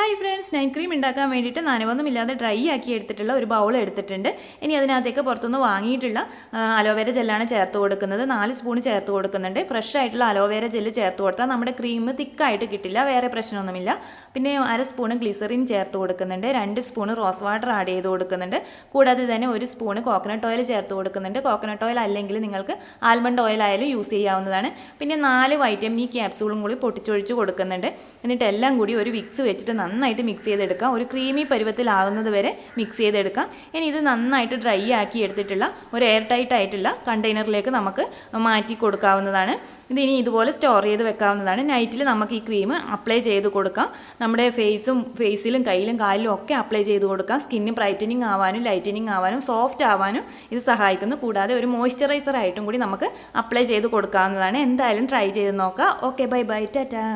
Hi friends, night cream ഉണ്ടാക്കാൻ വേണ്ടിയിട്ട് നനവൊന്നുമില്ലാതെ dry ആക്കി എടുത്തിട്ടുള്ള ഒരു ബൗൾ എടുത്തിട്ടുണ്ട്. ഇനി അതിനകത്തേക്ക് പുറത്തുനിന്ന് വാങ്ങിയിട്ടുള്ള അലോവേര ജെല്ലാണ് ചേർത്ത് കൊടുക്കുന്നത്. 4 സ്പൂൺ ചേർത്ത് കൊടുക്കുന്നുണ്ട്. ഫ്രഷ് ആയിട്ടുള്ള അലോവേര ജെല്ല് ചേർത്ത് കൊടുത്താൽ നമ്മുടെ ക്രീം തിക്കായിട്ട് കിട്ടില്ല, വേറെ പ്രശ്നമൊന്നുമില്ല. പിന്നെ 1/2 സ്പൂൺ ഗ്ലിസറിൻ ചേർത്ത് കൊടുക്കുന്നുണ്ട്. 2 സ്പൂൺ റോസ് വാട്ടർ ആഡ് ചെയ്ത് കൊടുക്കുന്നുണ്ട്. കൂടാതെ തന്നെ 1 സ്പൂൺ കോക്കനട്ട് ഓയിൽ ചേർത്ത് കൊടുക്കുന്നുണ്ട്. കോക്കനട്ട് ഓയിൽ അല്ലെങ്കിൽ നിങ്ങൾക്ക് ആൽമണ്ട് ഓയിൽ ആയാലും യൂസ് ചെയ്യാവുന്നതാണ്. പിന്നെ 4 വൈറ്റമിൻ ഇ ക്യാപ്സൂളും കൂടി പൊട്ടിച്ചൊഴിച്ച് കൊടുക്കുന്നുണ്ട്. എന്നിട്ട് എല്ലാം കൂടി ഒരു വിക്സ് വെച്ചിട്ട് നന്നായിട്ട് മിക്സ് ചെയ്തെടുക്കാം. ഒരു ക്രീമി പരുവത്തിലാകുന്നത് വരെ മിക്സ് ചെയ്തെടുക്കാം. ഇനി ഇത് നന്നായിട്ട് ഡ്രൈ ആക്കി എടുത്തിട്ടുള്ള ഒരു എയർ ടൈറ്റ് ആയിട്ടുള്ള കണ്ടെയ്നറിലേക്ക് നമുക്ക് മാറ്റി കൊടുക്കാവുന്നതാണ്. ഇതിനി ഇതുപോലെ സ്റ്റോർ ചെയ്ത് വെക്കാവുന്നതാണ്. നൈറ്റിൽ നമുക്ക് ഈ ക്രീം അപ്ലൈ ചെയ്ത് കൊടുക്കാം. നമ്മുടെ ഫേസിലും കയ്യിലും കാലിലും ഒക്കെ അപ്ലൈ ചെയ്ത് കൊടുക്കാം. സ്കിന്ന് ബ്രൈറ്റനിങ് ആവാനും ലൈറ്റനിങ് ആവാനും സോഫ്റ്റ് ആവാനും ഇത് സഹായിക്കുന്നു. കൂടാതെ ഒരു മോയ്സ്ചറൈസർ ആയിട്ടും കൂടി നമുക്ക് അപ്ലൈ ചെയ്ത് കൊടുക്കാവുന്നതാണ്. എന്തായാലും ട്രൈ ചെയ്ത് നോക്കാം. Okay, bye bye, Tata.